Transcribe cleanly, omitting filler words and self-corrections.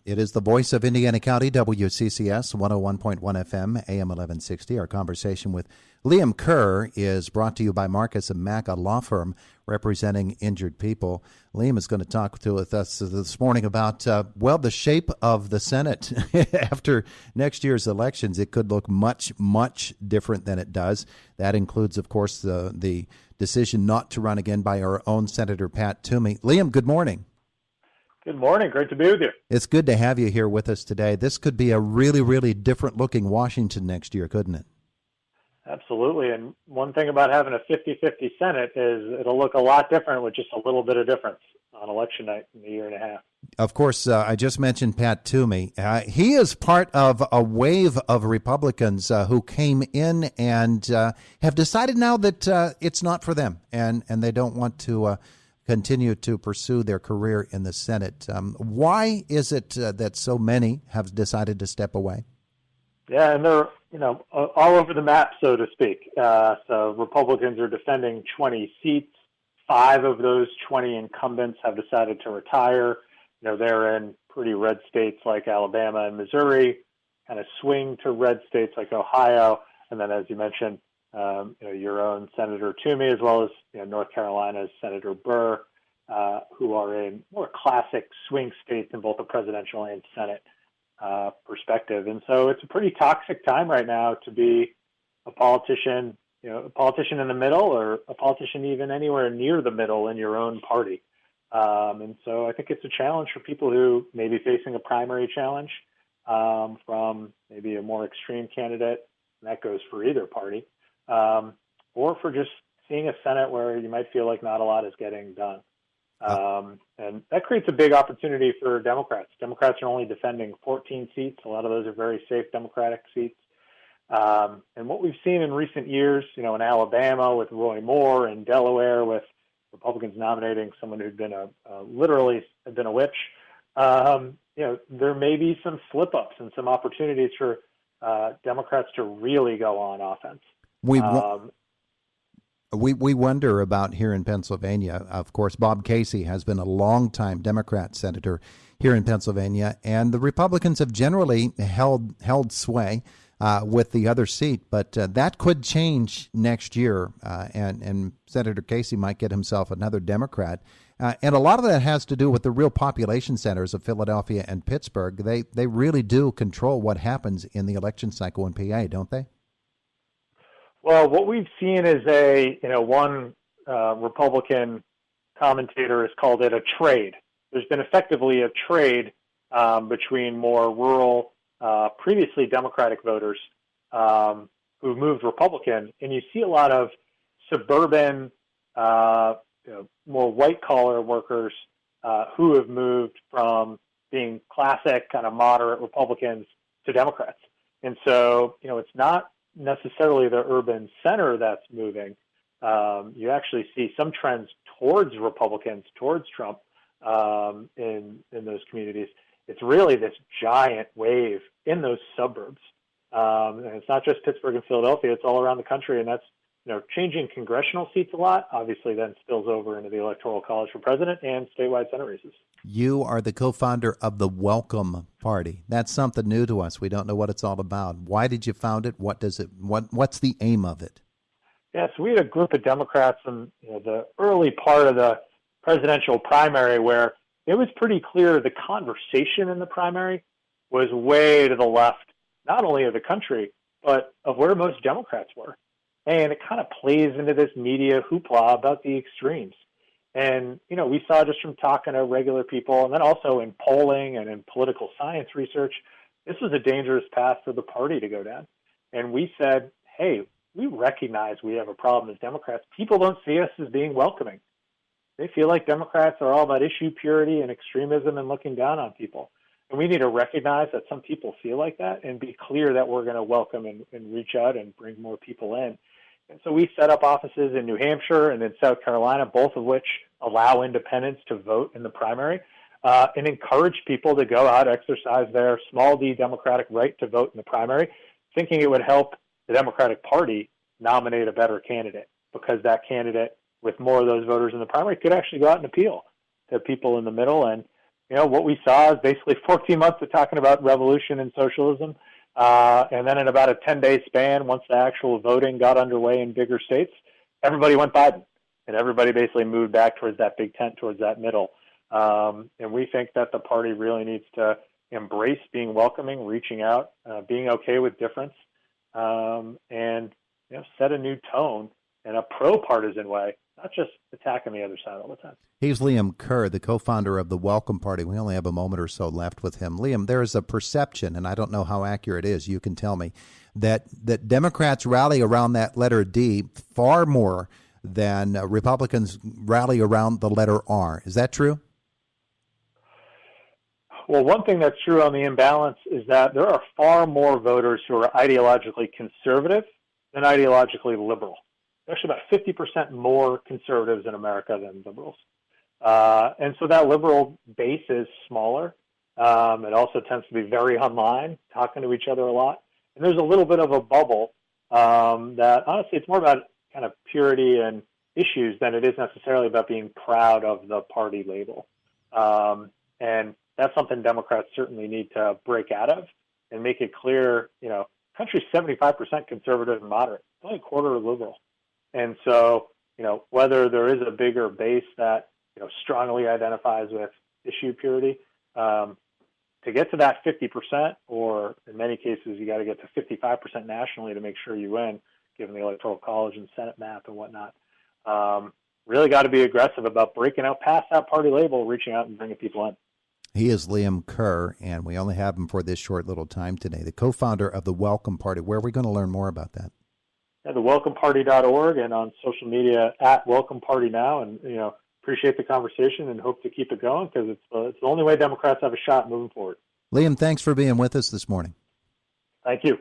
It is the voice of Indiana County, WCCS 101.1 FM, AM 1160. Our conversation with Liam Kerr is brought to you by Marcus & Mack, a law firm representing injured people. Liam is going to talk to us this morning about, the shape of the Senate. After next year's elections, it could look much, much different than it does. That includes, of course, the decision not to run again by our own Senator Pat Toomey. Liam, good morning. Good morning. Great to be with you. It's good to have you here with us today. This could be a really, really different-looking Washington next year, couldn't it? Absolutely. And one thing about having a 50-50 Senate is it'll look a lot different with just a little bit of difference on election night in a year and a half. Of course, I just mentioned Pat Toomey. He is part of a wave of Republicans who came in and have decided now that it's not for them, and they don't want to continue to pursue their career in the Senate. Why is it that so many have decided to step away? Yeah, and they're all over the map, so to speak. So Republicans are defending 20 seats. 5 of those 20 incumbents have decided to retire. They're in pretty red states like Alabama and Missouri, kind of swing to red states like Ohio, and then, as you mentioned, your own Senator Toomey, as well as North Carolina's Senator Burr, who are in more classic swing states in both the presidential and Senate perspective. And so it's a pretty toxic time right now to be a politician, a politician in the middle, or a politician even anywhere near the middle in your own party. And so I think it's a challenge for people who may be facing a primary challenge from maybe a more extreme candidate, and that goes for either party, or for just seeing a Senate where you might feel like not a lot is getting done. And that creates a big opportunity for Democrats. Democrats are only defending 14 seats. A lot of those are very safe Democratic seats. And what we've seen in recent years, in Alabama with Roy Moore, and Delaware with Republicans nominating someone who'd been literally had been a witch, there may be some slip-ups and some opportunities for Democrats to really go on offense. We wonder about here in Pennsylvania. Of course, Bob Casey has been a longtime Democrat senator here in Pennsylvania, and the Republicans have generally held sway with the other seat. But that could change next year, and Senator Casey might get himself another Democrat. And a lot of that has to do with the real population centers of Philadelphia and Pittsburgh. They really do control what happens in the election cycle in PA, don't they? Well, what we've seen is one Republican commentator has called it a trade. There's been effectively a trade between more rural, previously Democratic voters who've moved Republican, and you see a lot of suburban, more white-collar workers who have moved from being classic kind of moderate Republicans to Democrats. And so, it's not necessarily the urban center that's moving. You actually see some trends towards Republicans, towards Trump in those communities. It's really this giant wave in those suburbs. And it's not just Pittsburgh and Philadelphia, it's all around the country. And that's, changing congressional seats a lot, obviously then spills over into the Electoral College for president and statewide Senate races. You are the co-founder of the Welcome Party. That's something new to us. We don't know what it's all about. Why did you found it? What's the aim of it? Yes, we had a group of Democrats in the early part of the presidential primary where it was pretty clear the conversation in the primary was way to the left, not only of the country, but of where most Democrats were. And it kind of plays into this media hoopla about the extremes. And, we saw just from talking to regular people, and then also in polling and in political science research, this was a dangerous path for the party to go down. And we said, hey, we recognize we have a problem as Democrats. People don't see us as being welcoming. They feel like Democrats are all about issue purity and extremism and looking down on people. And we need to recognize that some people feel like that and be clear that we're going to welcome and reach out and bring more people in. And so we set up offices in New Hampshire and in South Carolina, both of which allow independents to vote in the primary, and encourage people to go out, exercise their small d democratic right to vote in the primary, thinking it would help the Democratic Party nominate a better candidate, because that candidate with more of those voters in the primary could actually go out and appeal to people in the middle. And what we saw is basically 14 months of talking about revolution and socialism. And then in about a 10-day span, once the actual voting got underway in bigger states, everybody went Biden. And everybody basically moved back towards that big tent, towards that middle. And we think that the party really needs to embrace being welcoming, reaching out, being okay with difference, and set a new tone in a pro-partisan way, not just attacking the other side all the time. He's Liam Kerr, the co-founder of the Welcome Party. We only have a moment or so left with him. Liam, there is a perception, and I don't know how accurate it is, you can tell me, that Democrats rally around that letter D far more than Republicans rally around the letter R. Is that true? Well, one thing that's true on the imbalance is that there are far more voters who are ideologically conservative than ideologically liberal. There's actually about 50% more conservatives in America than liberals. And so that liberal base is smaller. It also tends to be very online, talking to each other a lot. And there's a little bit of a bubble that, honestly, it's more about kind of purity and issues than it is necessarily about being proud of the party label. And that's something Democrats certainly need to break out of and make it clear, country's 75% conservative and moderate. It's only a quarter liberal. And so, whether there is a bigger base that, strongly identifies with issue purity, to get to that 50%, or in many cases, you got to get to 55% nationally to make sure you win, given the Electoral College and Senate map and whatnot. Really got to be aggressive about breaking out past that party label, reaching out and bringing people in. He is Liam Kerr, and we only have him for this short little time today, the co-founder of the Welcome Party. Where are we going to learn more about that? At thewelcomeparty.org and on social media at Welcome Party Now. And, appreciate the conversation and hope to keep it going because it's the only way Democrats have a shot moving forward. Liam, thanks for being with us this morning. Thank you.